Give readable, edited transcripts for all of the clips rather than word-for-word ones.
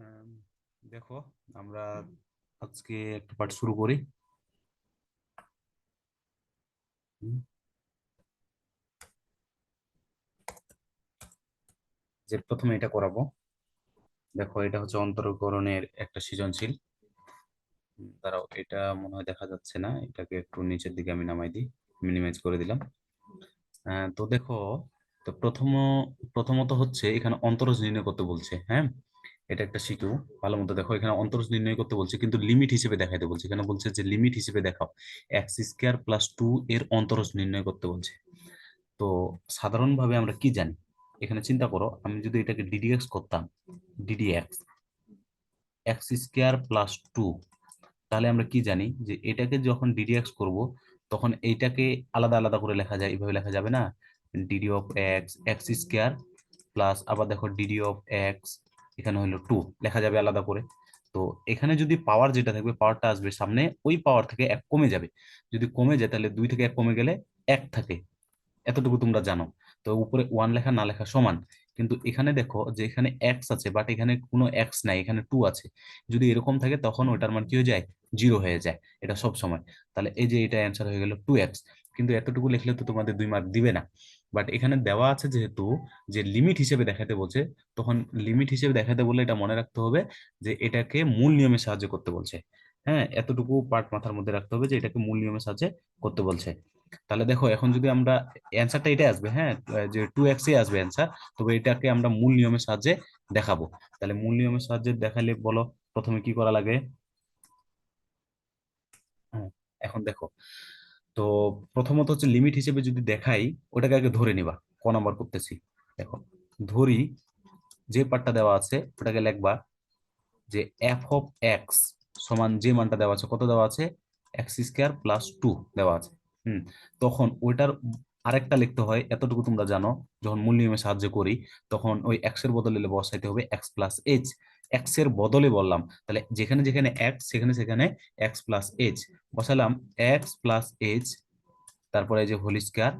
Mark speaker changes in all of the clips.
Speaker 1: আম, দেখো, আমরা আজকে একটা পাঠ শুরু করি। হুম, যে প্রথমে এটা করাবো। দেখো, এটা হচ্ছে অন্তরকরণের একটা সৃজনশীল। দাঁড়াও, এটা মনে হয় দেখা যাচ্ছে না, এটাকে একটু নিচের দিকে আমি নামাই দিই, মিনিমাইজ করে দিলাম। তো দেখো, তো প্রথমত হচ্ছে এখানে অন্তরজ নির্ণয় করতে বলছে। হ্যাঁ, এটা একটা শিখো ভালো মতো। দেখো, এখানে অন্তরজ নির্ণয় করতে বলছে, কিন্তু লিমিট হিসেবে দেখাইতে বলছে। এখানে বলছে যে লিমিট হিসেবে দেখাও, এক্স স্কোয়ার প্লাস টু এর অন্তরজ নির্ণয় করতে বলছে। তো সাধারণভাবে আমরা কি জানি, এখানে চিন্তা করো, আমি যদি এটাকে ডিডিএক্স করতাম, d d x x square plus two, তাহলে আমরা কি জানি যে এটাকে যখন ডিডিএক্স করব, তখন এইটাকে আলাদা আলাদা করে লেখা যায়। এইভাবে লেখা যাবে না, DD of x x square plus, আবার দেখো ডিডি অফ এক্স, এখানে হলো টু, লেখা যাবে আলাদা করে। তো এখানে যদি পাওয়ার যেটা থাকবে, পাওয়ারটা আসবে সামনে, ওই পাওয়ার থেকে এক কমে যাবে। যদি কমে যায়, তাহলে দুই থেকে এক কমে গেলে এক থাকে, এতটুকু তোমরা জানো। তো উপরে ওয়ান লেখা না লেখা সমান। কিন্তু এখানে দেখো যে এখানে এক্স আছে, বাট এখানে কোনো এক্স নাই, এখানে টু আছে। যদি এরকম থাকে, তখন ওটার মান কি হয়ে যায়, জিরো হয়ে যায়, এটা সব সময়। তাহলে এই যে এটা অ্যান্সার হয়ে গেল 2x। কিন্তু এতটুকু লিখলে তো তোমাদের 2 মার্ক দিবে না। বাট এখানে দেওয়া আছে যেহেতু, যে লিমিট হিসেবে দেখাতে বলছে, তখন লিমিট হিসেবে দেখাতে বললে এটা মনে রাখতে হবে যে এটাকে মূল নিয়মে সাহায্য করতে বলছে। হ্যাঁ, এতটুকু পার্ট মাথার মধ্যে রাখতে হবে যে এটাকে মূল নিয়মে সাহায্যে করতে বলছে। তাহলে দেখো, এখন যদি আমরা অ্যান্সারটা এটাই আসবে, হ্যাঁ, যে 2x আসবে অ্যান্সার। তবে এটাকে আমরা মূল নিয়মের সাহায্যে দেখাবো। তাহলে মূল নিয়মের সাহায্যে দেখালে বলো, প্রথমে কি করা লাগে? হ্যাঁ, এখন দেখো, তো প্রথমত হচ্ছে লিমিট হিসেবে যদি দেখাই, ওটাকে আগে ধরে নিবা। ক নাম্বার করতেছি, দেখো, ধরি যে পার্টটা দেওয়া আছে ওটাকে লিখবা যে এফ অফ এক্স সমান, যে মানটা দেওয়া আছে, কত দেওয়া আছে, এক্স স্কোয়ার প্লাস টু দেওয়া আছে। হুম, তখন ওইটার আরেকটা লিখতে হয়, এতটুকু তোমরা জানো। যখন মূল নিয়মে সাহায্য করি, তখন ওই এক্স এর বদলে বসাইতে হবে এক্স প্লাস এইচ। এক্স এর বদলে বললাম, তাহলে যেখানে যেখানে এক্স, সেখানে সেখানে এক্স প্লাস এইচ বসালাম। এক্স প্লাস এইচ, তারপরে এই যে হোল স্কয়ার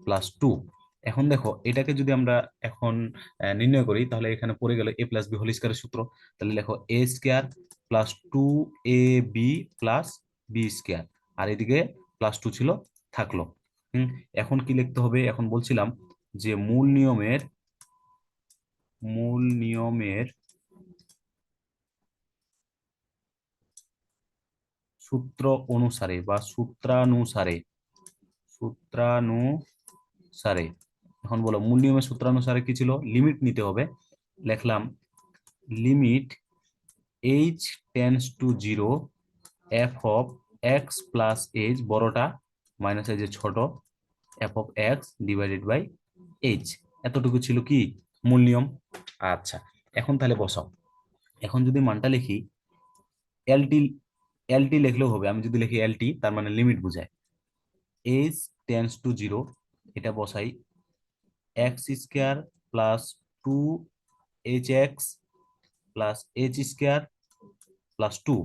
Speaker 1: প্লাস টু। এখন দেখো, এটাকে যদি আমরা এখন নির্ণয় করি, তাহলে এখানে পড়ে গেল এ প্লাস বি হোল স্কয়ারের সূত্র। তাহলে দেখো, এ square plus two A B plus B square, আর এদিকে প্লাস টু ছিল, থাকলো। হুম, এখন কি লিখতে হবে? এখন বলছিলাম যে মূল নিয়মের সূত্র অনুসারে বা সূত্রানুসারে, এখন বলো, মূল নিয়মের সূত্রানুসারে কি ছিল? লিমিট নিতে হবে। লিখলাম limit h tends to zero, f of x plus h বড়টা মাইনাস এই যে ছোট, f of x divided by h. এতটুকু ছিল কি মূল নিয়ম। আচ্ছা, এখন তাহলে বসাও। এখন যদি মানটা লিখি, এলটি, এলটি লিখলেও হবে। আমি যদি লিখি এলটি, তার মানে লিমিট বোঝায়। এইচ টেন্স টু জিরো, এটা বসাই, x square plus two H x plus H square plus two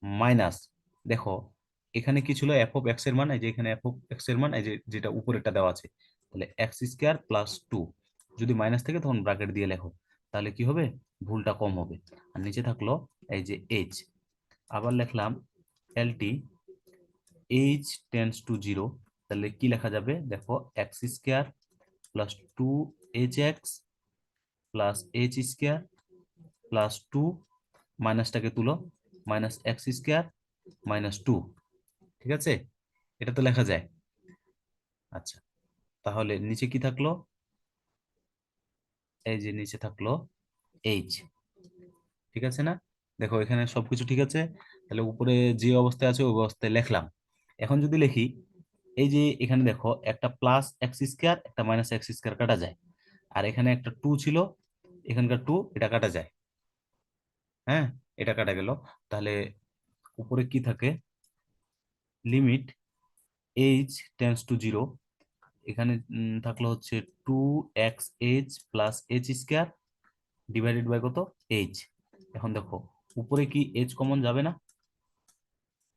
Speaker 1: minus, দেখো এখানে কি ছিল, এফ অফ এক্স এর মান, এই যে এখানে এফ অফ এক্স এর মান, এই যে যেটা উপরেরটা দেওয়া আছে। তাহলে এক্স স্কোয়ার প্লাস টু, যদি মাইনাস থাকে তখন ব্র্যাকেট দিয়ে লেখো, তাহলে কি হবে, ভুলটা কম হবে। আর নিচে থাকলো এই যে এইচ। আবার লিখলাম L T, H tends to zero, তাহলে কি লেখা যাবে, দেখো, x square plus two H x plus H square plus two, মাইনাসটাকে তুলো, minus x square minus two. ঠিক আছে, এটা তো লেখা যায়। আচ্ছা, তাহলে নিচে কি থাকলো, এই যে নিচে থাকলো এইচ। ঠিক আছে না? দেখো, এখানে সবকিছু ঠিক আছে। তাহলে উপরে যে অবস্থায় আছে ওই অবস্থায় লিখলাম। এখন যদি লিখি, এই যে এখানে দেখো, একটা প্লাস এক্স স্কোয়ার, একটা মাইনাস এক্স স্কোয়ার কাটা যায়। আর এখানে একটা টু ছিল, এখানকার টু, এটা কাটা যায়। হ্যাঁ, এটা কাটা গেল। তাহলে উপরে কি থাকে, limit h tends to zero, এখানে থাকলো হচ্ছে two x h plus H square divided by কত, এইচ। এখন দেখো, উপরে কি এইচ কমন যাবে না?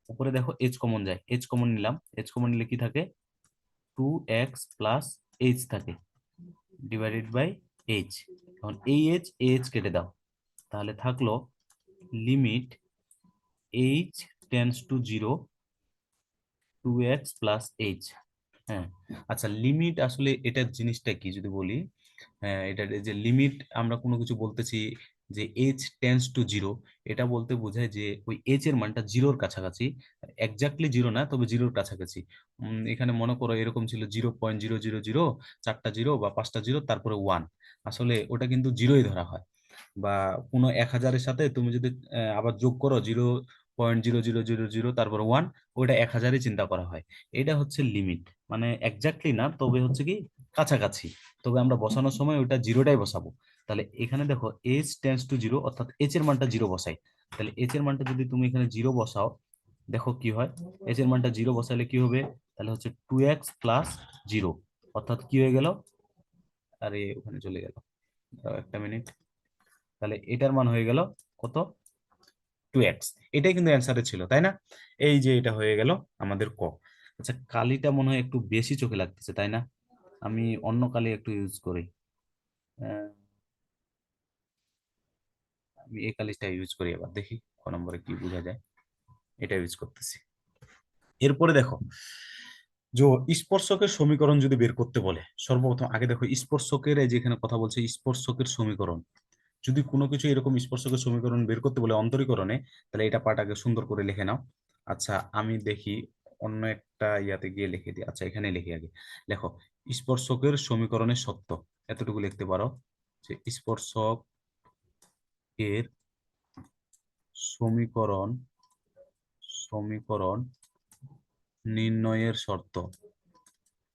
Speaker 1: উপরে দেখো এইচ কমন যায়, এইচ কমন নিলাম। এইচ কমন নিলে কি থাকে, টু এক্স প্লাস এইচ থাকে ডিভাইডেড বাই এইচ। এখন এই এইচ কেটে দাও, তাহলে থাকলো limit h tends to zero 2x+h। হ্যাঁ, আচ্ছা লিমিট আসলে এটার জিনিসটা কি যদি বলি, হ্যাঁ এটা যে লিমিট আমরা কোনো কিছু বলতেছি যে এইচ টেন্স টু জিরো, এটা বলতে বোঝায় যে ওই এইচ এর মানটা জিরোর কাছাকাছি, এক্স্যাক্টলি জিরো না তবে জিরোর কাছাকাছি। এখানে মনে করো এরকম ছিল 0.000, চারটা জিরো বা পাঁচটা জিরো তারপরে ওয়ান, আসলে ওটা কিন্তু জিরোই ধরা হয়। বা কোনো 1000-এর সাথে তুমি যদি আবার যোগ করো 0.000 তারপর ওয়ান, ওইটা 1000-ই চিন্তা করা হয়। এটা হচ্ছে লিমিট, মানে এক্স্যাক্টলি না তবে হচ্ছে কি কাছাকাছি, তবে আমরা বসানোর সময় ওইটা জিরোটাই বসাবো। তাহলে এখানে দেখো এইচ টেন্স টু জিরো, অর্থাৎ এইচ এর মানটা জিরো বসাই। তাহলে এইচ এর মানটা যদি তুমি এখানে জিরো বসাও, দেখো কি হয়, এইচ এর মানটা জিরো বসালে কি হবে, তাহলে হচ্ছে 2x+0, অর্থাৎ কি হয়ে গেল, আরে ওখানে চলে গেল, দাঁড়াও একটা মিনিট, তাহলে এটার মান হয়ে গেল কত, 2x। এটাই কিন্তু অ্যান্সারে ছিল, তাই না? এই যে এটা হয়ে গেল আমাদের ক। আচ্ছা কালিটা মনে হয় একটু বেশি চোখে লাগতেছে, তাই না? আমি অন্য কালি একটু ইউজ করি। আহ, আমি এই কালিটা ইউজ করি, এবার দেখি ক নম্বরে কি বোঝা যায়। এটা ইউজ করতেছি। এরপরে দেখো, যে স্পর্শকের সমীকরণ যদি বের করতে বলে, সর্বপ্রথম আগে দেখো স্পর্শকের, এই যেখানে কথা বলছে স্পর্শকের সমীকরণ, যদি কোনো কিছু এরকম স্পর্শকের সমীকরণ বের করতে বলে অন্তরীকরণে, তাহলে এটা পার্ট আগে সুন্দর করে লিখে নাও। আচ্ছা আমি দেখি অন্য একটা ইয়াতে গিয়ে লিখে দিই, আচ্ছা এখানে লিখে আগে লেখো স্পর্শকের সমীকরণের সত্য, এতটুকু লিখতে পারো যে স্পর্শকের সমীকরণ সমীকরণ নির্ণয়ের শর্ত,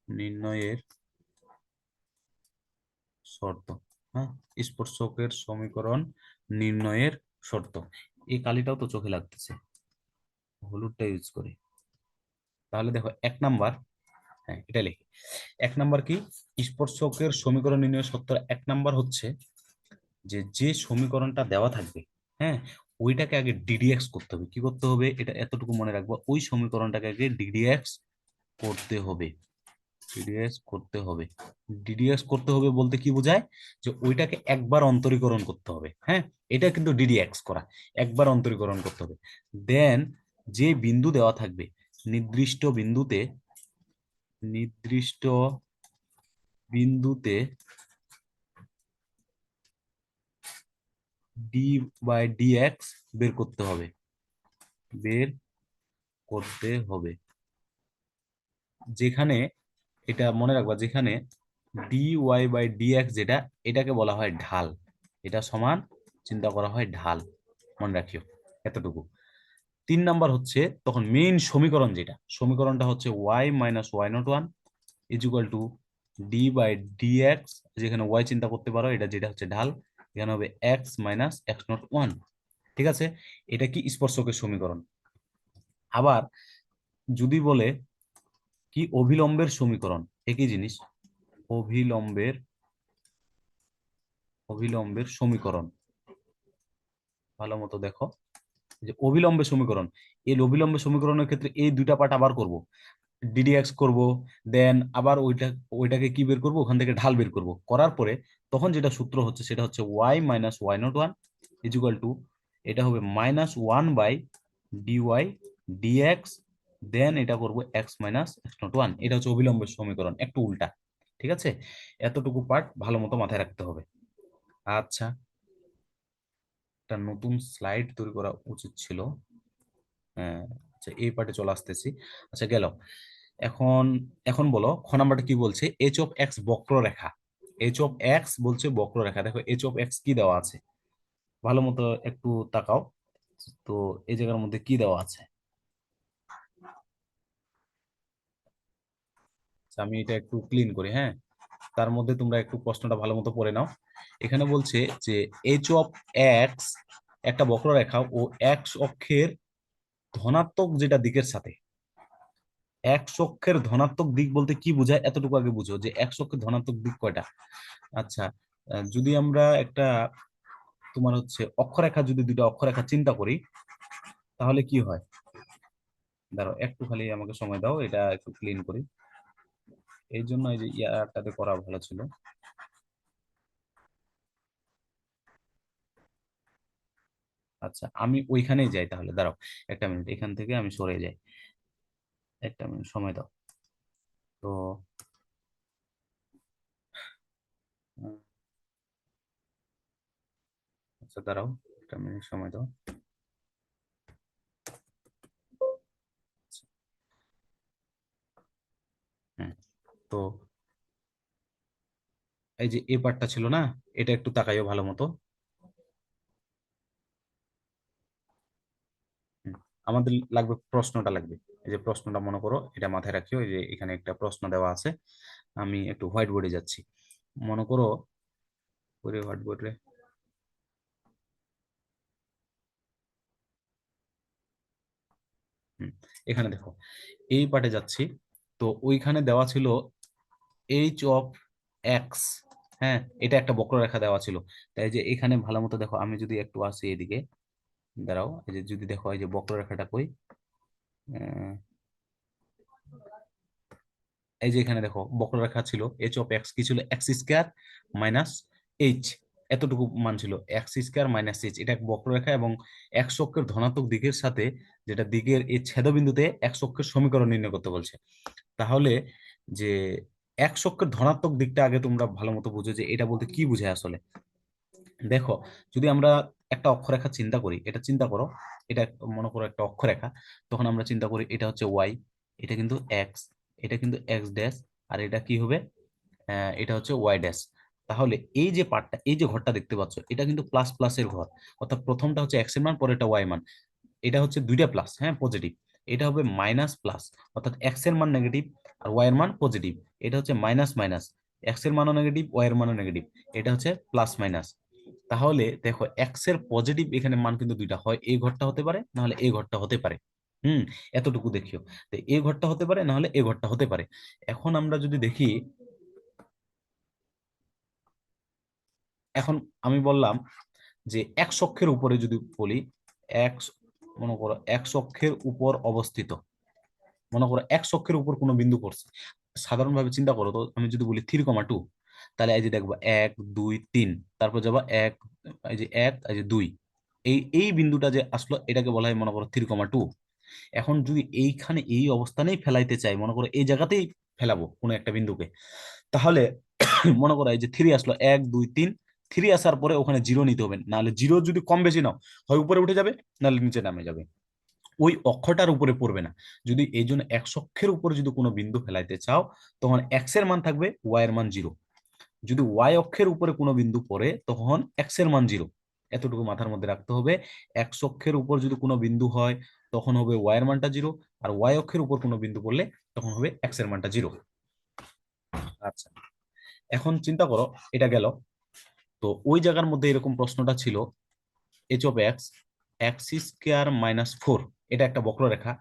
Speaker 1: নির্ণয়ের শর্ত, হ্যাঁ, স্পর্শকের সমীকরণ নির্ণয়ের শর্ত। এই কালিটাও তো চোখে লাগতেছে, হলুদটা ইউজ করি। তাহলে দেখো এক নাম্বার, হ্যাঁ এটা লিখি, এক নাম্বার কি, স্পর্শকের সমীকরণ নির্ণয় সত্য, এক নাম্বার হচ্ছে যে যে সমীকরণটা দেওয়া থাকবে, হ্যাঁ, ওইটাকে আগে ডিডিএক্স করতে হবে। কি করতে হবে, এটা এতটুকু মনে রাখবো, ওই সমীকরণটাকে আগে ডিডিএক্স করতে হবে, ডিডিএক্স করতে হবে। ডিডিএক্স করতে হবে বলতে কি বোঝায়, যে ওইটাকে একবার অন্তরীকরণ করতে হবে, হ্যাঁ, এটা কিন্তু ডিডিএক্স করা, একবার অন্তরীকরণ করতে হবে। দেন যে বিন্দু দেওয়া থাকবে, নির্দিষ্ট বিন্দুতে, নির্দিষ্ট বিন্দুতে ডি/ডিএক্স বের করতে হবে, বের করতে হবে। যেখানে, এটা মনে রাখবা, যেখানে dy/dx যেটা, এটাকে বলা হয় ঢাল, এটা সমান চিন্তা করা হয় ঢাল, মনে রাখিও এতটুকু। তিন নাম্বার হচ্ছে তখন মেইন সমীকরণ, যেটা সমীকরণটা হচ্ছে y-y01 is equal to d/dx, যেখানে y চিন্তা করতে পারো, এটা যেটা হচ্ছে ঢাল, এখানে হবে x-x01। ঠিক আছে, এটা কি স্পর্শকের সমীকরণ। আবার যদি বলে কি অভিলম্বের সমীকরণ, একই জিনিস, অভিলম্বের, অভিলম্বের সমীকরণ, ভালো মতো দেখো, যে অভিলম্বের সমীকরণ, এই অভিলম্বের সমীকরণের ক্ষেত্রে এই দুইটা পার্ট আবার করব, ডিডিএক্স করব, দেন আবার ওইটাকে কি বের করব, ওখান থেকে ঢাল বের করব, করার পরে তখন যেটা সূত্র হচ্ছে সেটা হচ্ছে y-y01 ইজ ইকুয়াল টু, এটা হবে -1/dy/dx, দেন এটা করব x-x01, এটা হচ্ছে অভিলম্বের সমীকরণ, একটু উল্টা। ঠিক আছে, এতটুকু পার্ট ভালো মতো মাথায় রাখতে হবে। আচ্ছা, একটা নতুন স্লাইড তৈরি করা উচিত ছিল। হ্যাঁ, আচ্ছা এই পার্টে চলে আসতেছি। আচ্ছা গেল, এখন, এখন বলো খ নাম্বারটা কি বলছে, এইচ অফ এক্স বক্ররেখা, এইচ অফ এক্স বলছে বক্ররেখা, দেখো এইচ অফ এক্স কি দেওয়া আছে, ভালো মতো একটু তাকাও তো, এই জায়গার মধ্যে কি দেওয়া আছে। আচ্ছা, আমি এটা একটু ক্লিন করি, হ্যাঁ, তার মধ্যে তোমরা একটু প্রশ্নটা ভালো মতো পড়ে নাও। এখানে বলছে যে এইচ অফ এক্স একটা বক্ররেখা ও এক্স অক্ষের ধনাত্মক যেটা দিকের সাথে, এক অক্ষের ধনাত্মক দিক বলতে কি বোঝায়, এতটুকু আগে বুঝো যে এক অক্ষের ধনাত্মক দিক কয়টা। আচ্ছা, যদি আমরা একটা, তোমার হচ্ছে অক্ষরেখা, যদি দুইটা অক্ষরেখা চিন্তা করি, তাহলে কি হয়, দাঁড়াও একটু খালি আমাকে সময় দাও, এটা একটু ক্লিন করি, এই জন্য এই যে ইয়ারটাতে করা ভালো ছিল। আচ্ছা, আমি ওইখানেই যাই তাহলে, দাঁড়াও একটা মিনিট, এখান থেকে আমি সরে যাই, একটা মিনিট সময় দাও। তো উম, আচ্ছা দাঁড়াও, একটা মিনিট সময় দাও। আচ্ছা, হুম, তো এই যে এই পার্টটা ছিল না, এটা একটু তাকাইও ভালো মতো। হুম, আমাদের লাগবে, প্রশ্নটা লাগবে। এই যে প্রশ্নটা মনে করো, এটা মাথায় রাখিও, এই যে এখানে একটা প্রশ্ন দেওয়া আছে। আমি একটু হোয়াইট বোর্ডে যাচ্ছি, মনে করো, ওরে হোয়াইট বোর্ডে, এখানে দেখো, এই পার্টে যাচ্ছি। তো ওইখানে দেওয়া ছিল এইচ অফ এক্স। হ্যাঁ, এটা একটা বক্ররেখা দেওয়া ছিল। তাই যে এখানে ভালো মতো দেখো, আমি যদি একটু আসি এদিকে, দাঁড়াও, এই যে যদি দেখো, এই যে বক্ররেখাটা কই, আহ, এই যে এখানে দেখো বক্ররেখা ছিল, এইচ অফ এক্স কি ছিল, এক্স স্কোয়ার মাইনাস এইচ, এতটুকু মান ছিল, এক্স স্কোয়ার মাইনাস এইচ। এটা এক বক্ররেখা, এবং এক্স অক্ষের ধনাত্মক দিকের সাথে, যেটা দিকের এই ছেদবিন্দুতে এক্স অক্ষের সমীকরণ নির্ণয় করতে বলছে। তাহলে যে এক্স অক্ষের ধনাত্মক দিকটা আগে তোমরা ভালো মতো বুঝো, যে এটা বলতে কি বোঝায় আসলে। দেখো, যদি আমরা একটা অক্ষরেখা চিন্তা করি, এটা চিন্তা করো, এটা মনে করো একটা অক্ষরেখা, তখন আমরা চিন্তা করি এটা হচ্ছে ওয়াই, এটা কিন্তু এক্স, এটা কিন্তু এক্স ড্যাশ, আর এটা কি হবে, এটা হচ্ছে ওয়াই ড্যাশ। তাহলে এই যে পার্টটা, এই যে ঘরটা দেখতে পাচ্ছ, এটা কিন্তু প্লাস প্লাসের ঘর। অর্থাৎ প্রথমটা হচ্ছে এক্স এর মান, পরেরটা ওয়াই মান। এটা হচ্ছে দুইটা প্লাস, হ্যাঁ পজিটিভ। এটা হবে মাইনাস প্লাস, অর্থাৎ এক্স এর মান নেগেটিভ আর ওয়াই এর মান পজিটিভ। এটা হচ্ছে মাইনাস মাইনাস, এক্স এর মানও নেগেটিভ, ওয়াই এর মানও নেগেটিভ। এটা হচ্ছে প্লাস মাইনাস। তাহলে দেখো, এক্স এর পজিটিভ এখানে মান কিন্তু দুইটা, হয় এই ঘরটা হতে পারে, নাহলে এই ঘরটা হতে পারে। হুম, এতটুকু দেখিও। তো এই ঘরটা হতে পারে, নাহলে এই ঘরটা হতে পারে। এখন আমরা যদি দেখি, এখন আমি বললাম যে এক অক্ষের উপরে যদি বলি, এক, মনে করো এক অক্ষের উপর অবস্থিত, মনে করো এক অক্ষের উপর কোনো বিন্দু পড়ছে। সাধারণভাবে চিন্তা করো তো, আমি যদি বলি 3,2, তাহলে এই যে দেখবো 1 2 3, তারপর যাবা এক, এই যে এক, এই যে দুই, এই এই বিন্দুটা যে আসলো, এটাকে বলা হয় মনে করো 3,2। এখন যদি এইখানে এই অবস্থানেই ফেলাইতে চাই, মনে করো এই জায়গাতেই ফেলাবো কোনো একটা বিন্দুকে, তাহলে মনে করো এই যে থ্রি আসলো, 1 2 3, থ্রি আসার পরে ওখানে জিরো নিতে হবে, নাহলে জিরো যদি কম বেশি নাও, হয় উপরে উঠে যাবে, নাহলে নিচে নামে যাবে, ওই অক্ষরটার উপরে পড়বে না। যদি এই জন্য এক অক্ষের উপরে যদি কোনো বিন্দু ফেলাইতে চাও, তখন এক্স এর মান থাকবে, ওয়াই এর মান জিরো। যদি ওয়াই অক্ষের উপরে কোনো বিন্দু পড়ে, তখন এক্স এর মান জিরো। এতটুকু মাথার মধ্যে রাখতে হবে। এক অক্ষের উপর যদি কোনো বিন্দু হয়, তখন হবে ওয়াই এর মানটা জিরো, আর ওয়াই অক্ষের উপর কোনো বিন্দু পড়লে তখন হবে এক্স এর মানটা জিরো। আচ্ছা, এখন চিন্তা করো, এটা গেল। তো ওই জায়গার মধ্যে এরকম প্রশ্নটা ছিল, H of x x square minus four, এটা একটা বক্ররেখা,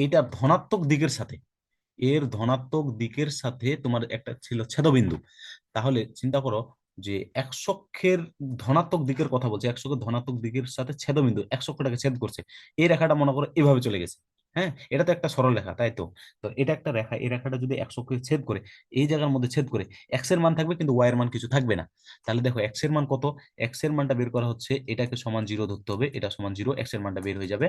Speaker 1: এটা ধনাত্মক দিকের সাথে, এর ধনাত্মক দিকের সাথে তোমার একটা ছিল ছেদবিন্দু। তাহলে চিন্তা করো, যে এক অক্ষের ধনাত্মক দিকের কথা বলছে, এক অক্ষের ধনাত্মক দিকের সাথে ছেদবিন্দু এক অক্ষটাকে ছেদ করছে, এই রেখাটা মনে করো এভাবে চলে গেছে। হ্যাঁ, এটা তো একটা সরল রেখা, তাই তো? তো এটা একটা রেখা, এই রেখাটা যদি এক অক্ষকে ছেদ করে, এই জায়গার মধ্যে ছেদ করে, এক্স এর মান থাকবে কিন্তু ওয়াই এর মান কিছু থাকবে না। তাহলে দেখো এক্স এর মান কত, এক্স এর মানটা বের করা হচ্ছে, এটাকে সমান জিরো ধরতে হবে, এটা সমান জিরো, এক্স এর মানটা বের হয়ে যাবে।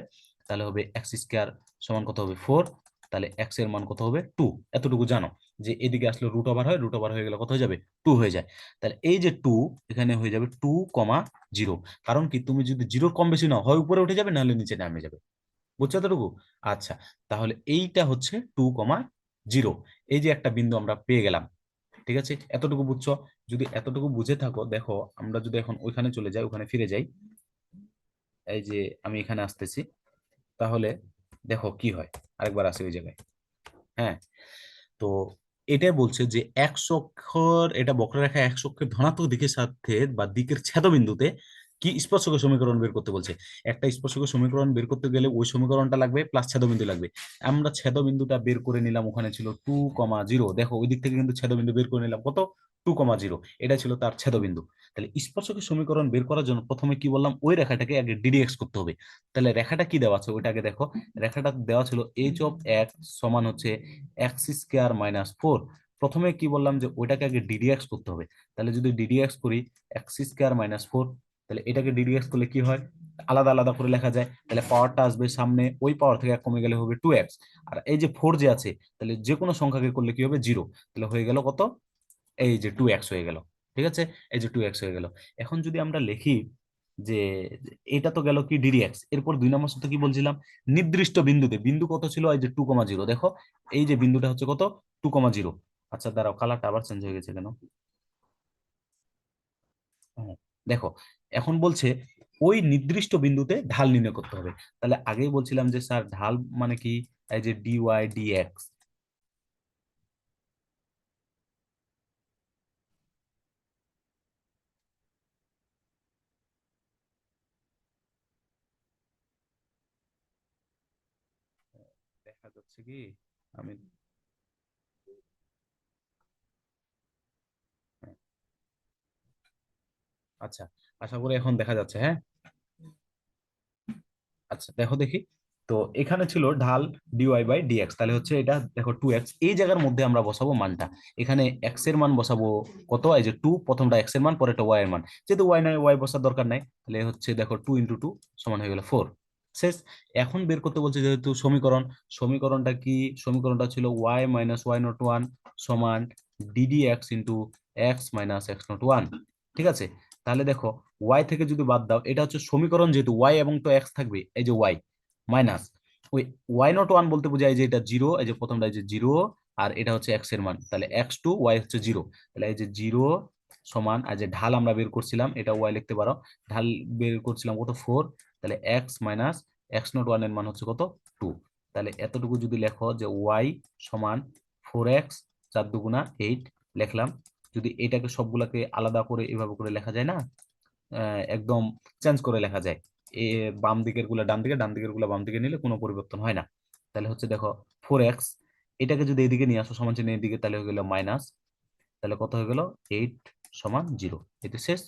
Speaker 1: তাহলে হবে এক্স স্কোয়ার সমান কত হবে, 4। তাহলে এক্স এর মান কত হবে, 2। এতটুকু জানো, যে এদিকে আসলে রুট ওভার হয়, রুট ওভার হয়ে গেলে কত হয়ে যাবে, 2 হয়ে যায়। তাহলে এই যে 2, এখানে হয়ে যাবে 2,0। কারণ কি, তুমি যদি জিরোর কম বেশি নাও, হয় উপরে উঠে যাবে, নাহলে নিচে নামে যাবে। বুঝছো এতটুকু? আচ্ছা, তাহলে এইটা হচ্ছে 2,0। এই যে একটা বিন্দু আমরা পেয়ে গেলাম। ঠিক আছে, এতটুকু বুঝছো? যদি এতটুকু বুঝে থাকো, দেখো আমরা যদি এখন ওইখানে চলে যাই, ওখানে ফিরে যাই, এই যে আমি এখানে আসতেছি, তাহলে দেখো কি হয়, আরেকবার আসি ওই জায়গায়। হ্যাঁ, তো এটা বলছে যে এক অক্ষর, এটা বক্ররেখা এক অক্ষের ধনাত্মক দিকের সাথে বা দিকের ছেদবিন্দুতে কি স্পর্শকের সমীকরণ বের করতে বলছে। একটা স্পর্শকের সমীকরণ বের করতে গেলে ওই সমীকরণটা লাগবে প্লাস ছেদবিন্দু লাগবে। আমরা ছেদবিন্দুটা বের করে নিলাম, ওখানে ছিল 2,0। দেখো ওই দিক থেকে কিন্তু ছেদবিন্দু বের করে নিলাম কত, 2,0। এটা ছিল তার ছেদবিন্দু। তাহলে স্পর্শকের সমীকরণ বের করার জন্য প্রথমে কি বললাম, ওই রেখাটাকে আগে ডিডিএক্স করতে হবে। তাহলে রেখাটা কি দেওয়া আছে ওইটা আগে দেখো। রেখাটা দেওয়া ছিল এইচ অফ এক্স সমান হচ্ছে এক্স স্কোয়ার মাইনাস 4। প্রথমে কি বললাম, যে ওইটাকে আগে ডিডিএক্স করতে হবে। তাহলে যদি ডিডিএক্স করি, এক্স স্কোয়ার মাইনাস 4, তাহলে এটাকে ডিডিএক্স করলে কি হয়, আলাদা আলাদা করে লেখা যায়, তাহলে পাওয়ারটা আসবে সামনে, ওই পাওয়ার থেকে এক কমে গেলে হবে 2x। আর এই যে 4 যে আছে, তাহলে যে কোনো সংখ্যাকে করলে কি হবে, 0। তাহলে হয়ে গেল কত, এই যে 2x হয়ে গেল। ঠিক আছে, এই যে 2x হয়ে গেল। এখন যদি আমরা লিখি যে এটা তো গেল কি ডিডিএক্স, এরপর 2 নম্বর সূত্র কি বলছিলাম, নির্দিষ্ট বিন্দুতে, বিন্দু কত ছিল, এই যে 2,0, দেখো এই যে বিন্দুটা হচ্ছে কত, 2,0। আচ্ছা দাঁড়াও, কালারটা আবার চেঞ্জ হয়ে গেছে কেন? হ্যাঁ, দেখো এখন বলছে ওই নির্দিষ্ট বিন্দুতে ঢাল নির্ণয় করতে হবে। তাহলে আগেই বলছিলাম যে স্যার ঢাল মানে কি, এই যে ডিওয়াই ডিএক্স। দেখা যাচ্ছে কি, আমি, হ্যাঁ, আচ্ছা, আশা করি এখন দেখা যাচ্ছে। হ্যাঁ, আচ্ছা দেখো দেখি। তো এখানে ছিল ঢাল ডিওয়াই বাই ডিএক্স, তাহলে হচ্ছে এটা দেখো 2x, এই জায়গার মধ্যে আমরা বসাবো মানটা। এখানে এক্স এর মান বসাবো কত, এই যে 2, প্রথমটা এক্স এর মান, পরেরটা ওয়াই এর মান। যেহেতু ওয়াই নাই, ওয়াই বসার দরকার নাই, তাহলে হচ্ছে দেখো 2 × 2 সমান হয়ে গেল 4। শেষ। এখন বের করতে বলছে যেহেতু সমীকরণ, সমীকরণটা কি, সমীকরণটা ছিল y - y0 1 সমান DD x into x - x0 1। ঠিক আছে, তাহলে দেখো ওয়াই থেকে যদি বাদ দাও, এটা হচ্ছে সমীকরণ, যেহেতু ওয়াই এবং তো এক্স থাকবে, এই যে ওয়াই মাইনাস ওই y0 1 বলতে বোঝায় যে এটা 0, এই যে প্রথমটা এই যে 0, আর এটা হচ্ছে এক্স এর মান, তাহলে x2, ওয়াই হচ্ছে 0। তাহলে এই যে 0 সমান, আর যে ঢাল আমরা বের করছিলাম এটা ওয়াই লিখতে পারো, ঢাল বের করছিলাম কত 4, তাহলে x - x0 1 এর মান হচ্ছে কত 2। তাহলে এতটুকু যদি লেখো যে ওয়াই সমান 4x 4 × 2 = 8 লিখলাম। যদি এটাকে সবগুলাকে আলাদা করে এভাবে করে লেখা যায় না, একদম চেঞ্জ করে লেখা যায়, এ বাম দিকের গুলা ডান দিকে, ডান দিকের গুলা বাম দিকে নিলে কোনো পরিবর্তন হয় না। তাহলে হচ্ছে দেখো 4x, এটাকে যদি এদিকে নিয়ে আসো সমান চিহ্ন এদিকে, তাহলে হয়ে গেল মাইনাস, তাহলে কত হয়ে গেল 8 সমান 0। এতে শেষ।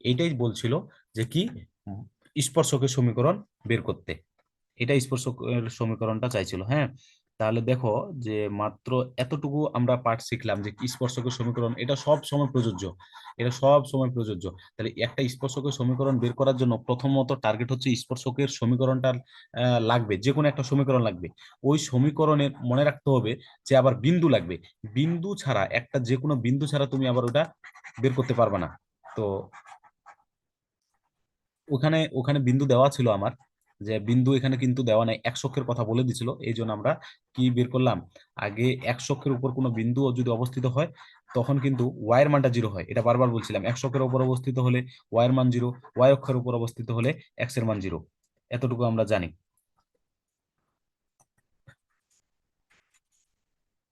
Speaker 1: এইটাই বলছিল যে কি, স্পর্শকের সমীকরণ বের করতে, এটা স্পর্শকের সমীকরণটা চাইছিল। হ্যাঁ, তাহলে দেখো যে মাত্র এতটুকু আমরা পাঠ শিখলাম যে স্পর্শকের সমীকরণ এটা সব সময় প্রযোজ্য, এটা সব সময় প্রযোজ্য। তাহলে একটা স্পর্শকের সমীকরণ বের করার জন্য প্রথমত টার্গেট হচ্ছে স্পর্শকের সমীকরণটা লাগবে, যে কোনো একটা সমীকরণ লাগবে। ওই সমীকরণের মনে রাখতে হবে যে আবার বিন্দু লাগবে, বিন্দু ছাড়া, একটা যে কোনো বিন্দু ছাড়া তুমি আবার ওটা বের করতে পারবে না। তো ওখানে ওখানে বিন্দু দেওয়া ছিল আমার, যে বিন্দু এখানে কিন্তু দেওয়া নাই, এক অক্ষের কথা বলে দিছিল, এই জন্য আমরা কি বের করলাম, আগে এক অক্ষের উপর কোনো বিন্দু যদি অবস্থিত হয় তখন কিন্তু ওয়াই এর মানটা 0 হয়, এটা বারবার বলছিলাম। এক অক্ষের উপর অবস্থিত হলে ওয়াই এর মান 0, ওয়াই অক্ষের উপর অবস্থিত হলে এক্স এর মান 0, এতটুকু আমরা জানি।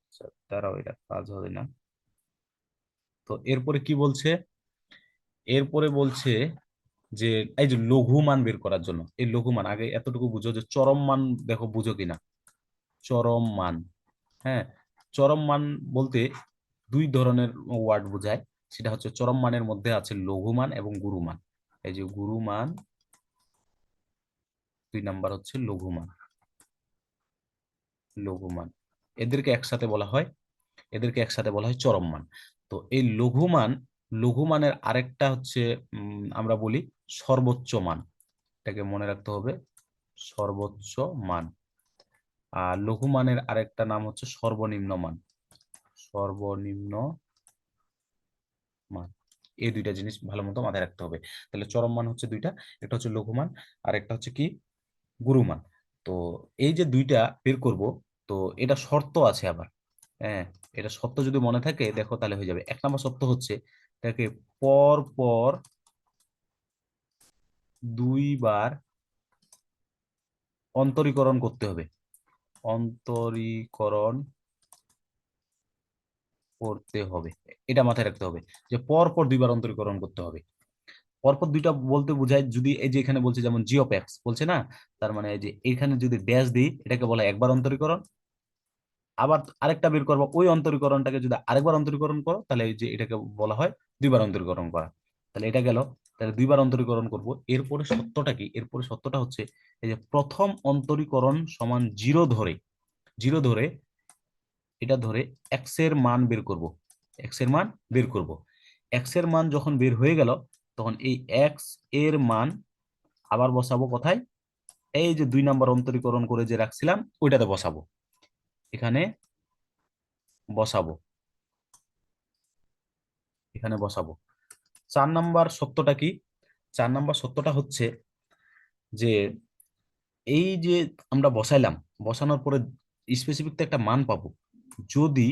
Speaker 1: আচ্ছা, দাঁড়াও, এটা কাজ হবে না। তো এরপরে কি বলছে, এরপরে বলছে যে এই যে লঘু মান বের করার জন্য, এই লঘু মান আগে এতটুকু বুঝো যে চরম মান, দেখো বুঝো কিনা, চরম মান। হ্যাঁ, চরম মান বলতে দুই ধরনের ওয়ার্ড বোঝায়, সেটা হচ্ছে চরম মানের মধ্যে আছে লঘু মান এবং গুরু মান। এই যে গুরু মান, 2 নাম্বার হচ্ছে লঘু মান, লঘু মান, এদেরকে একসাথে বলা হয়, এদেরকে একসাথে বলা হয় চরম মান। তো এই লঘু মান, লঘু মানের আরেকটা হচ্ছে আমরা বলি সর্বোচ্চ মান, এটাকে মনে রাখতে হবে, সর্বোচ্চ মান। আর লঘু মানের আরেকটা নাম হচ্ছে সর্বনিম্ন মান, সর্বনিম্ন মান। এই দুইটা জিনিস ভালো মতো মাথায় রাখতে হবে। তাহলে চরম মান হচ্ছে দুইটা, একটা হচ্ছে লঘু মান, আর একটা হচ্ছে কি, গুরু মান। তো এই যে দুইটা বের করব, তো এটা শর্ত আছে আবার। হ্যাঁ, এটা সত্য যদি মনে থাকে দেখো তাহলে হয়ে যাবে। 1 নম্বর সত্য হচ্ছে এটাকে পর পর 2 বার অন্তরীকরণ করতে হবে, অন্তরীকরণ করতে হবে, এটা মাথায় রাখতে হবে যে পর পর 2 বার অন্তরীকরণ করতে হবে। পরপর দুইটা বলতে বোঝায়, যদি এই যে এখানে বলছে যেমন জি অফ এক্স বলছে না, তার মানে এই যে এখানে যদি ড্যাশ দিই এটাকে বলা হয় একবার অন্তরীকরণ। আবার আরেকটা বের করবো, ওই অন্তরীকরণটাকে যদি আরেকবার অন্তরীকরণ করো তাহলে এই যে এটাকে বলা হয় 2 বার অন্তরীকরণ করা। তাহলে এটা গেল, তাহলে 2 বার অন্তরীকরণ করব। এরপরে সত্যটা কি, এরপরে সত্যটা হচ্ছে এই যে প্রথম অন্তরীকরণ সমান 0 ধরে, 0 ধরে, এটা ধরে এক্স এর মান বের করব, এক্স এর মান বের করব। এক্স এর মান যখন বের হয়ে গেল তখন এই এক্স এর মান আবার বসাবো কোথায়, এই যে 2 নাম্বার অন্তরীকরণ করে যে রাখছিলাম ওইটাতে বসাবো, এখানে বসাবো, এখানে বসাবো। 4 নাম্বার সত্যটা কি? 4 নাম্বার সত্যটা হচ্ছে যে এই যে আমরা বসাইলাম, বসানোর পরে স্পেসিফিক তো একটা মান পাবো, যদি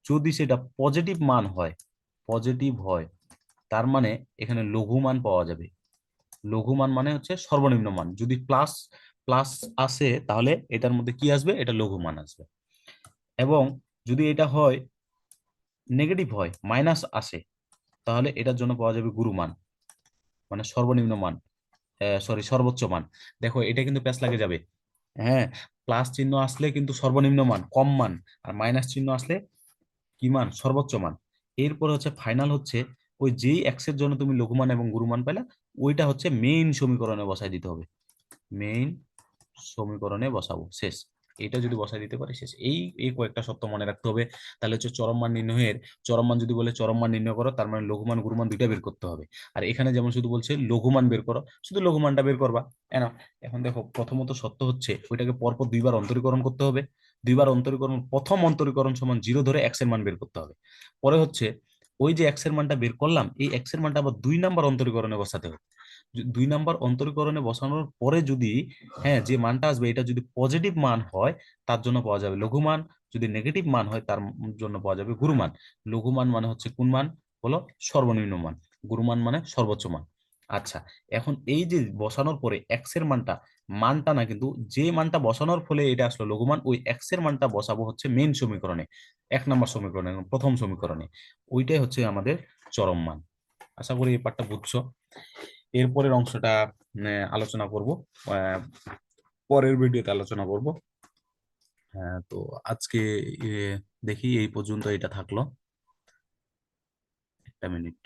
Speaker 1: যদি সেটা পজিটিভ মান হয়, পজিটিভ হয়, তার মানে এখানে লঘু মান পাওয়া যাবে। লঘু মান মানে হচ্ছে সর্বনিম্ন মান, যদি প্লাস প্লাস আসে তাহলে এটার মধ্যে কি আসবে, এটা লঘু মান আসবে। এবং যদি এটা হয় নেগেটিভ হয়, মাইনাস আসে, তাহলে এটার জন্য পাওয়া যাবে গুরু মান, মানে সর্বনিম্ন মান, সরি সর্বোচ্চ মান। দেখো এটা কিন্তু প্যাচ লাগে যাবে। হ্যাঁ, প্লাস চিহ্ন আসলে কিন্তু সর্বনিম্ন মান কম মান, আর মাইনাস চিহ্ন আসলে কি মান, সর্বোচ্চ মান। এরপর হচ্ছে ফাইনাল হচ্ছে ওই যেই এক্স এর জন্য তুমি লঘু মান এবং গুরু মান পেলা, ওইটা হচ্ছে মেইন সমীকরণে বসাই দিতে হবে, মেইন সমীকরণে বসাবো, শেষ। এটা যদি বসাই দিতে পারি শেষ। এই এই কয়েকটা সত্য মনে রাখতে হবে। তাহলে হচ্ছে চরম মান নির্ণয়ের, চরম মান যদি বলে চরম মান নির্ণয় করো, তার মানে লঘু মান গুরু মান দুইটা বের করতে হবে। আর এখানে যেমন শুধু বলছে লঘু মান বের করো, শুধু লঘু মানটা বের করবা। এনা, এখন দেখো প্রথমত সত্য হচ্ছে ওইটাকে পরপর 2বার অন্তরীকরণ করতে হবে। 2বার অন্তরীকরণ, প্রথম অন্তরীকরণ সমান 0 ধরে এক্স এর মান বের করতে হবে। পরে হচ্ছে ওই যে এক্স এর মানটা বের করলাম, এই এক্স এর মানটা আবার 2 নাম্বার অন্তরীকরণে বসাতে হবে। 2 নাম্বার অন্তরীকরণে বসানোর পরে যদি, হ্যাঁ, যে মানটা আসবে এটা যদি পজিটিভ মান হয়, তার জন্য পাওয়া যাবে লঘু মান। যদি নেগেটিভ মান হয় তার জন্য পাওয়া যাবে গুরু মান। লঘু মান মানে হচ্ছে কোন মান, বলো, সর্বনিম্ন মান। গুরু মান মানে সর্বোচ্চ মান। আচ্ছা, এখন এই যে বসানোর পরে এক্স এর মানটা, মানটা না কিন্তু যে মানটা বসানোর ফলে এটা আসলো লঘু মান, ওই এক্স এর মানটা বসাবো হচ্ছে মেইন সমীকরণে, 1 নাম্বার সমীকরণে, প্রথম সমীকরণে। ওইটাই হচ্ছে আমাদের চরম মান। আশা করি এই পার্টটা বুঝছো। এরপরের অংশটা আলোচনা করব, আহ, পরের ভিডিওতে আলোচনা করব। হ্যাঁ, তো আজকে দেখি এই পর্যন্ত এটা থাকলো। একটা মিনিট।